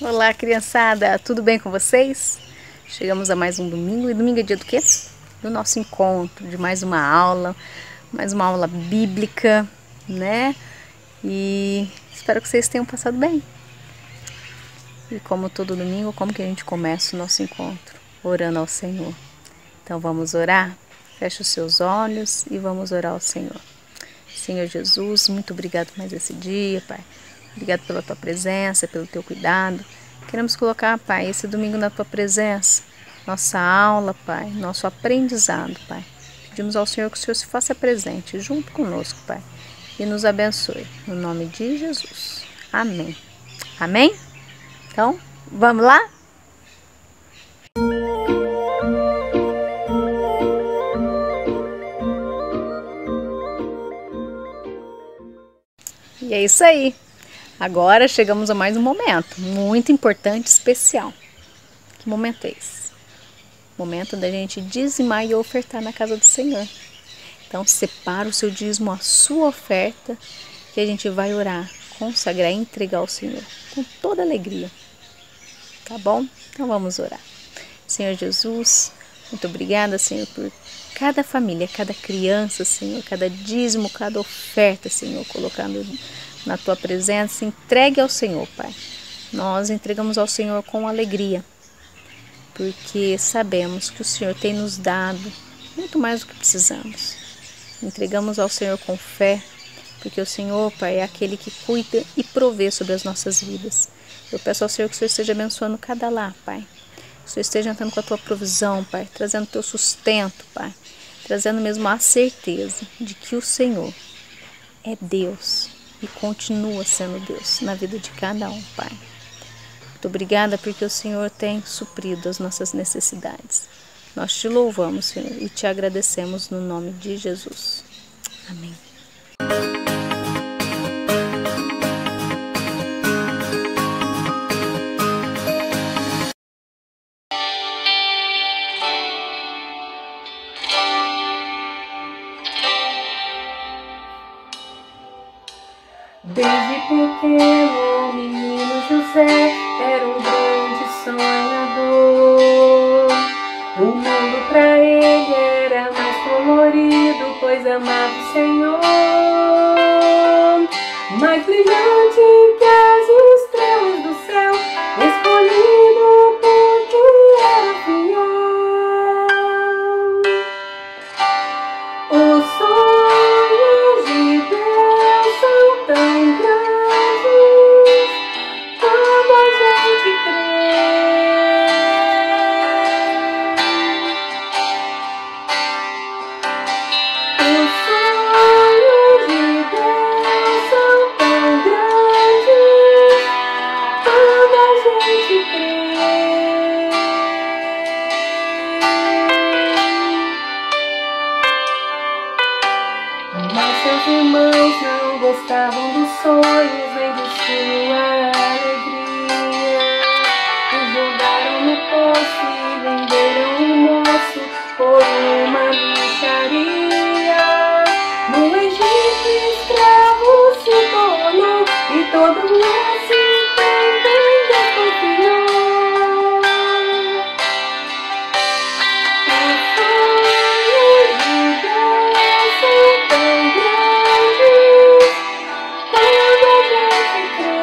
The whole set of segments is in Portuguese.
Olá, criançada, tudo bem com vocês? Chegamos a mais um domingo, e domingo é dia do quê? Do nosso encontro, de mais uma aula bíblica, né? E espero que vocês tenham passado bem. E como todo domingo, como que a gente começa o nosso encontro? Orando ao Senhor. Então vamos orar? Feche os seus olhos e vamos orar ao Senhor. Senhor Jesus, muito obrigado por mais esse dia, Pai. Obrigado pela Tua presença, pelo Teu cuidado. Queremos colocar, Pai, esse domingo na Tua presença, nossa aula, Pai, nosso aprendizado, Pai. Pedimos ao Senhor que o Senhor se faça presente junto conosco, Pai, e nos abençoe. No nome de Jesus. Amém. Amém? Então, vamos lá? E é isso aí. Agora chegamos a mais um momento muito importante, especial. Que momento é esse? Momento da gente dizimar e ofertar na casa do Senhor. Então separa o seu dízimo, a sua oferta, que a gente vai orar, consagrar e entregar ao Senhor com toda alegria. Tá bom? Então vamos orar. Senhor Jesus, muito obrigada, Senhor, por cada família, cada criança, Senhor, cada dízimo, cada oferta, Senhor, colocando na Tua presença, entregue ao Senhor, Pai. Nós entregamos ao Senhor com alegria, porque sabemos que o Senhor tem nos dado muito mais do que precisamos. Entregamos ao Senhor com fé, porque o Senhor, Pai, é aquele que cuida e provê sobre as nossas vidas. Eu peço ao Senhor que o Senhor esteja abençoando cada lar, Pai. Que o Senhor esteja entrando com a Tua provisão, Pai, trazendo o Teu sustento, Pai, trazendo mesmo a certeza de que o Senhor é Deus e continua sendo Deus na vida de cada um, Pai. Muito obrigada porque o Senhor tem suprido as nossas necessidades. Nós te louvamos, Senhor, e te agradecemos no nome de Jesus. Amém. Desde pequeno, o menino José era um grande sonhador. O mundo pra ele era mais colorido, pois amava o Senhor. Mais brilhante que as estrelas do céu, escolhido porque era fiel. Os sonhos de Deus são tão grandes quando a gente crê. Os sonhos de Deus são tão grandes quando a gente crê. Mas seus irmãos não gostavam dos sonhos nem de sua alegria. O jogaram no poço e venderam o moço por uma mixaria. No Egito escravo se tornou e todo mundo também desconfiou. Os sonhos de Deus são tão grandes quando a gente crê.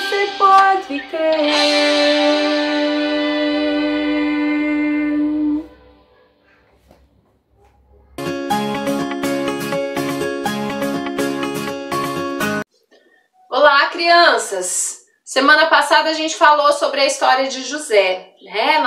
você pode crer. Olá, crianças! Semana passada a gente falou sobre a história de José, né?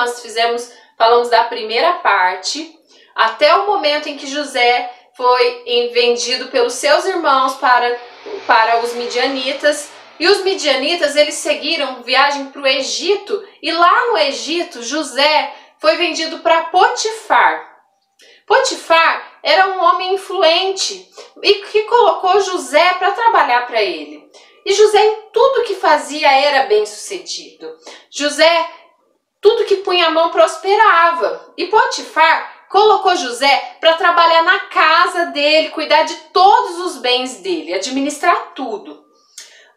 Falamos da primeira parte, até o momento em que José foi vendido pelos seus irmãos para os midianitas. E os midianitas, eles seguiram viagem para o Egito, e lá no Egito, José foi vendido para Potifar. Potifar era um homem influente e que colocou José para trabalhar para ele. E José, em tudo que fazia, era bem sucedido. José, tudo que punha a mão, prosperava. E Potifar colocou José para trabalhar na casa dele, cuidar de todos os bens dele, administrar tudo.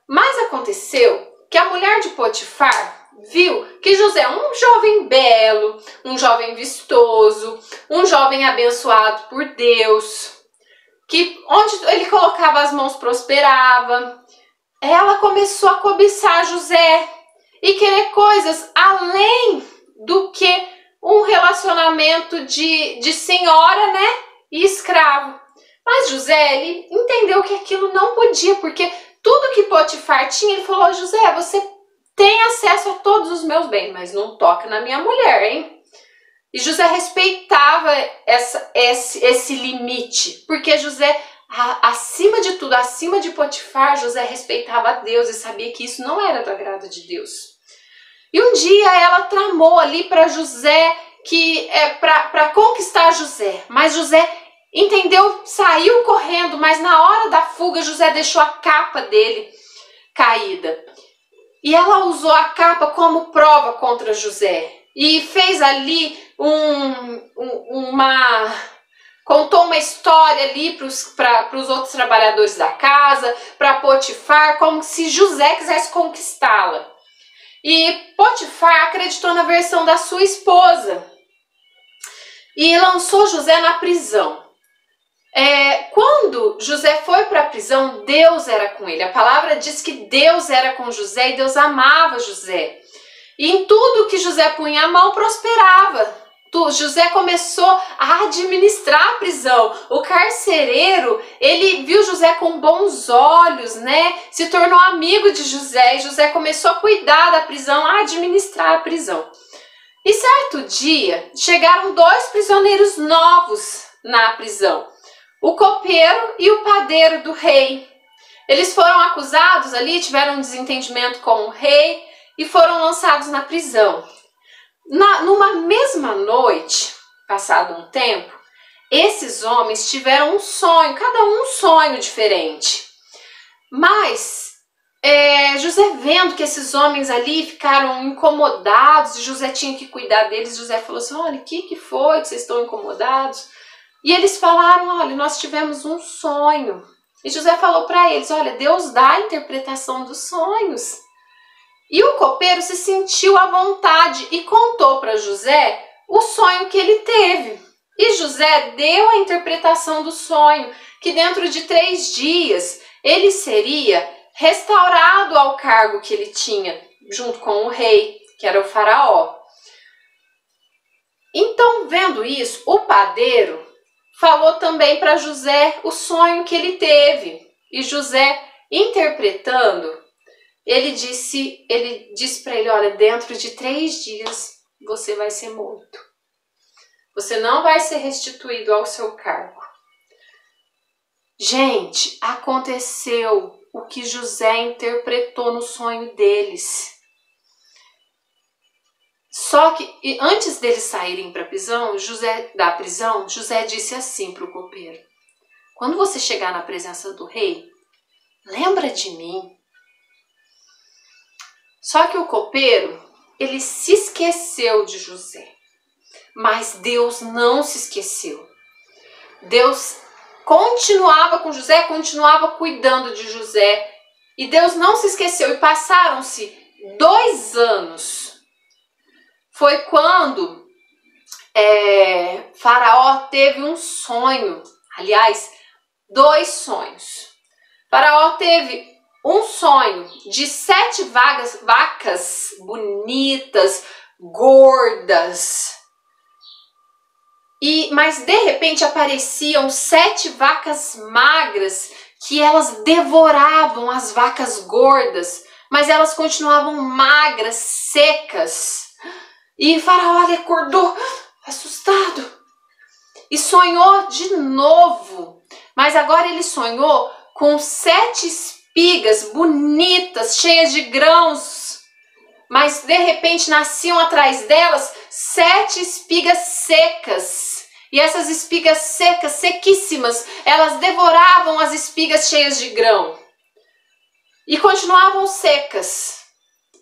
Mas aconteceu que a mulher de Potifar viu que José é um jovem belo, um jovem vistoso, um jovem abençoado por Deus, que onde ele colocava as mãos prosperava. Ela começou a cobiçar José e querer coisas além do que um relacionamento de senhora, né, e escravo. Mas José, ele entendeu que aquilo não podia, porque tudo que Potifar tinha, ele falou: José, você tem acesso a todos os meus bens, mas não toca na minha mulher, hein? E José respeitava esse limite, porque José, acima de tudo, acima de Potifar, José respeitava a Deus e sabia que isso não era do agrado de Deus. E um dia ela tramou ali para José, para conquistar José, mas José entendeu, saiu correndo, mas na hora da fuga José deixou a capa dele caída. E ela usou a capa como prova contra José e fez ali contou uma história ali para os outros trabalhadores da casa, para Potifar, como se José quisesse conquistá-la. E Potifar acreditou na versão da sua esposa e lançou José na prisão. Quando José foi para a prisão, Deus era com ele. A palavra diz que Deus era com José e Deus amava José. E em tudo que José punha a mão, prosperava. José começou a administrar a prisão. O carcereiro, ele viu José com bons olhos, né? Se tornou amigo de José e José começou a cuidar da prisão, a administrar a prisão. E certo dia, chegaram 2 prisioneiros novos na prisão, o copeiro e o padeiro do rei. Eles foram acusados ali, tiveram um desentendimento com o rei e foram lançados na prisão. Numa mesma noite, passado um tempo, esses homens tiveram um sonho, cada um sonho diferente. Mas José, vendo que esses homens ali ficaram incomodados e José tinha que cuidar deles, José falou assim: olha, o que foi que vocês estão incomodados? E eles falaram: olha, nós tivemos um sonho. E José falou para eles: olha, Deus dá a interpretação dos sonhos. E o copeiro se sentiu à vontade e contou para José o sonho que ele teve. E José deu a interpretação do sonho, que dentro de 3 dias ele seria restaurado ao cargo que ele tinha, junto com o rei, que era o faraó. Então, vendo isso, o padeiro falou também para José o sonho que ele teve. E José, interpretando, ele disse para ele: olha, dentro de 3 dias você vai ser morto. Você não vai ser restituído ao seu cargo. Gente, aconteceu o que José interpretou no sonho deles. Só que antes deles saírem da prisão, José disse assim para o copeiro: quando você chegar na presença do rei, lembra de mim. Só que o copeiro, ele se esqueceu de José. Mas Deus não se esqueceu. Deus continuava com José, continuava cuidando de José. E Deus não se esqueceu. E passaram-se 2 anos. Foi quando Faraó teve um sonho. Aliás, 2 sonhos. Faraó teve um sonho de 7 vacas bonitas, gordas. Mas de repente apareciam 7 vacas magras que elas devoravam as vacas gordas, mas elas continuavam magras, secas. E Faraó acordou assustado e sonhou de novo, mas agora ele sonhou com 7 espigas bonitas, cheias de grãos, mas de repente nasciam atrás delas 7 espigas secas. E essas espigas secas, sequíssimas, elas devoravam as espigas cheias de grão e continuavam secas.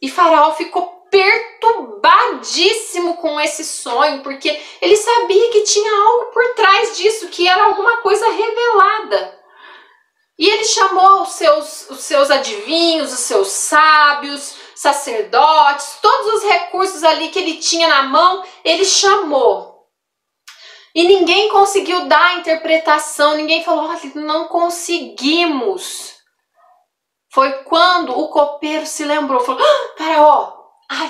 E Faraó ficou perturbadíssimo com esse sonho, porque ele sabia que tinha algo por trás disso, que era alguma coisa revelada. E ele chamou os seus adivinhos, os seus sábios, sacerdotes, todos os recursos ali que ele tinha na mão, ele chamou. E ninguém conseguiu dar a interpretação, ninguém falou, olha, não conseguimos. Foi quando o copeiro se lembrou, falou, Faraó,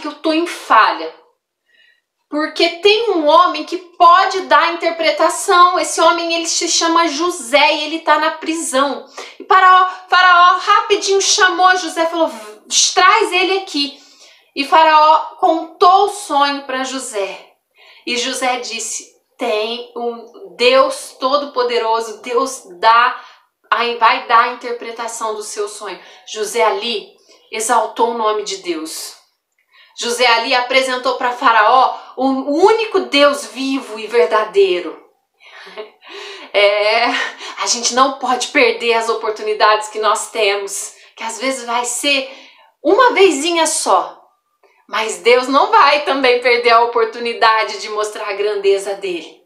eu tô em falha. Porque tem um homem que pode dar a interpretação. Esse homem, ele se chama José e ele tá na prisão. E Faraó rapidinho chamou José e falou, traz ele aqui. E Faraó contou o sonho para José. E José disse, tem um Deus Todo-Poderoso, Deus vai dar a interpretação do seu sonho. José ali exaltou o nome de Deus. José ali apresentou para Faraó o único Deus vivo e verdadeiro. A gente não pode perder as oportunidades que nós temos, que às vezes vai ser uma vezinha só. Mas Deus não vai também perder a oportunidade de mostrar a grandeza dele.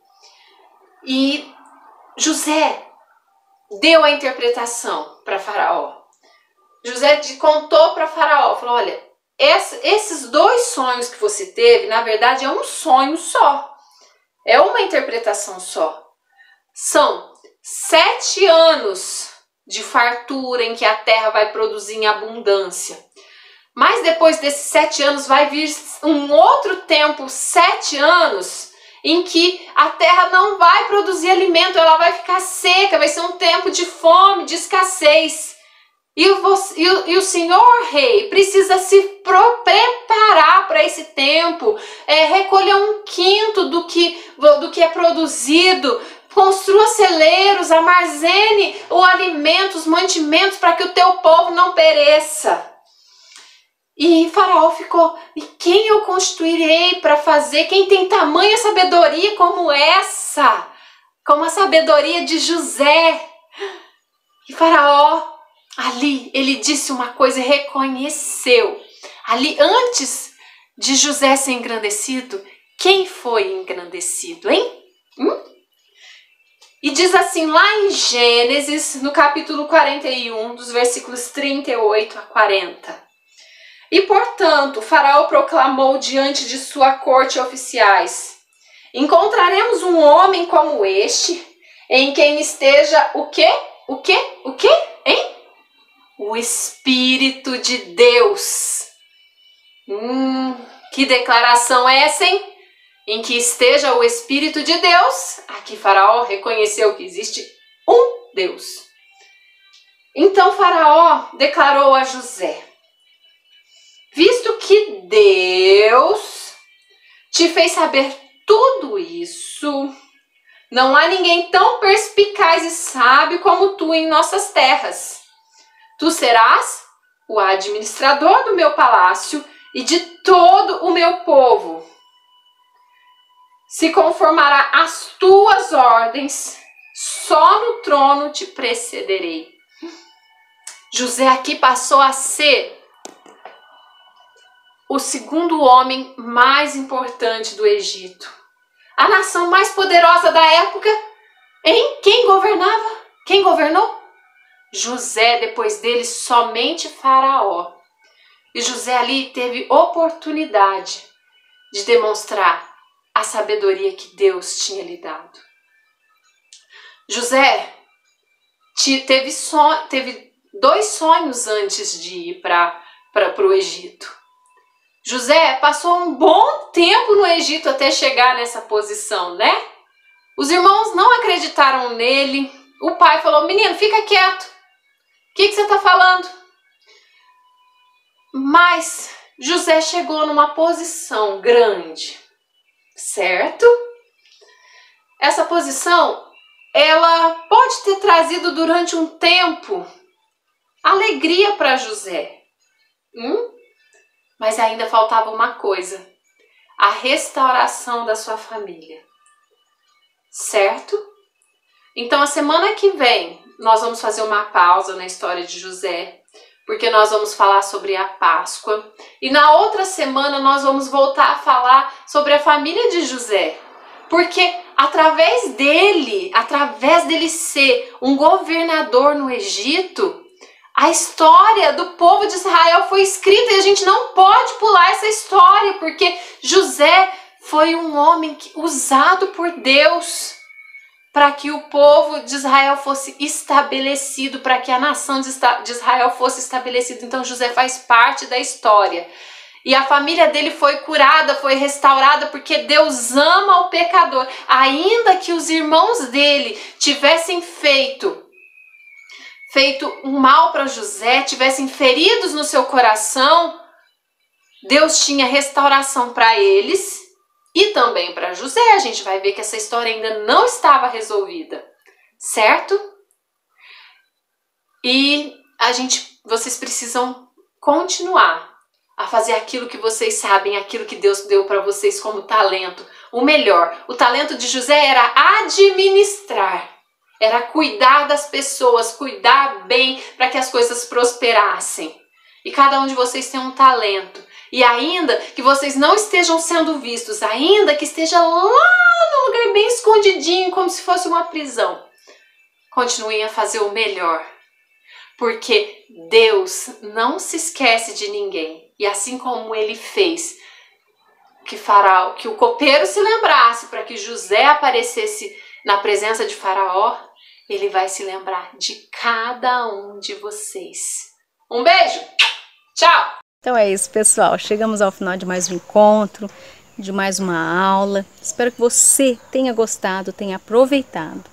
E José deu a interpretação para Faraó. José contou para Faraó, falou, olha, esses 2 sonhos que você teve, na verdade, é um sonho só. É uma interpretação só. São 7 anos de fartura em que a terra vai produzir em abundância. Mas depois desses 7 anos vai vir um outro tempo, 7 anos, em que a terra não vai produzir alimento, ela vai ficar seca, vai ser um tempo de fome, de escassez. E o senhor rei precisa se preparar para esse tempo, recolher 1/5 do que é produzido, construa celeiros, armazene o alimento, os mantimentos para que o teu povo não pereça. E Faraó ficou, e quem eu constituirei para fazer? Quem tem tamanha sabedoria como essa? Como a sabedoria de José. E Faraó, ali, ele disse uma coisa e reconheceu. Ali, antes de José ser engrandecido, quem foi engrandecido, hein? E diz assim, lá em Gênesis, no capítulo 41, dos versículos 38 a 40. E, portanto, Faraó proclamou diante de sua corte oficiais, encontraremos um homem como este, em quem esteja o quê? O quê? O quê? Hein? O Espírito de Deus. Que declaração é essa, hein? Em que esteja o Espírito de Deus. Aqui Faraó reconheceu que existe um Deus. Então Faraó declarou a José, visto que Deus te fez saber tudo isso, não há ninguém tão perspicaz e sábio como tu em nossas terras. Tu serás o administrador do meu palácio e de todo o meu povo. Se conformará às tuas ordens, só no trono te precederei. José aqui passou a ser o segundo homem mais importante do Egito. A nação mais poderosa da época. Hein? Quem governava? Quem governou? José, depois dele, somente Faraó. E José ali teve oportunidade de demonstrar a sabedoria que Deus tinha lhe dado. José teve 2 sonhos antes de ir para o Egito. José passou um bom tempo no Egito até chegar nessa posição, né? Os irmãos não acreditaram nele. O pai falou: menino, fica quieto. O que você está falando? Mas José chegou numa posição grande, certo? Essa posição, ela pode ter trazido durante um tempo alegria para José. Mas ainda faltava uma coisa: a restauração da sua família, certo? Então, a semana que vem, nós vamos fazer uma pausa na história de José, porque nós vamos falar sobre a Páscoa. E na outra semana, nós vamos voltar a falar sobre a família de José. Porque através dele ser um governador no Egito, a história do povo de Israel foi escrita e a gente não pode pular essa história, porque José foi um homem usado por Deus para que o povo de Israel fosse estabelecido, para que a nação de Israel fosse estabelecida. Então José faz parte da história. E a família dele foi curada, foi restaurada, porque Deus ama o pecador. Ainda que os irmãos dele tivessem feito um mal para José, tivessem feridos no seu coração, Deus tinha restauração para eles e também para José. A gente vai ver que essa história ainda não estava resolvida, certo? E vocês precisam continuar a fazer aquilo que vocês sabem, aquilo que Deus deu para vocês como talento. O melhor, o talento de José era administrar, era cuidar das pessoas, cuidar bem para que as coisas prosperassem. E cada um de vocês tem um talento. E ainda que vocês não estejam sendo vistos, ainda que esteja lá no lugar bem escondidinho, como se fosse uma prisão, continuem a fazer o melhor. Porque Deus não se esquece de ninguém. E assim como ele fez que o copeiro se lembrasse para que José aparecesse na presença de Faraó, ele vai se lembrar de cada um de vocês. Um beijo! Tchau! Então é isso, pessoal. Chegamos ao final de mais um encontro, de mais uma aula. Espero que você tenha gostado, tenha aproveitado.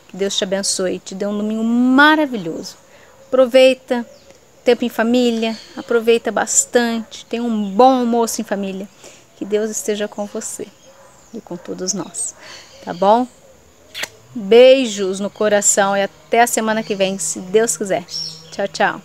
Que Deus te abençoe, te dê um domingo maravilhoso. Aproveita tempo em família, aproveita bastante, tenha um bom almoço em família. Que Deus esteja com você e com todos nós, tá bom? Beijos no coração e até a semana que vem, se Deus quiser. Tchau, tchau.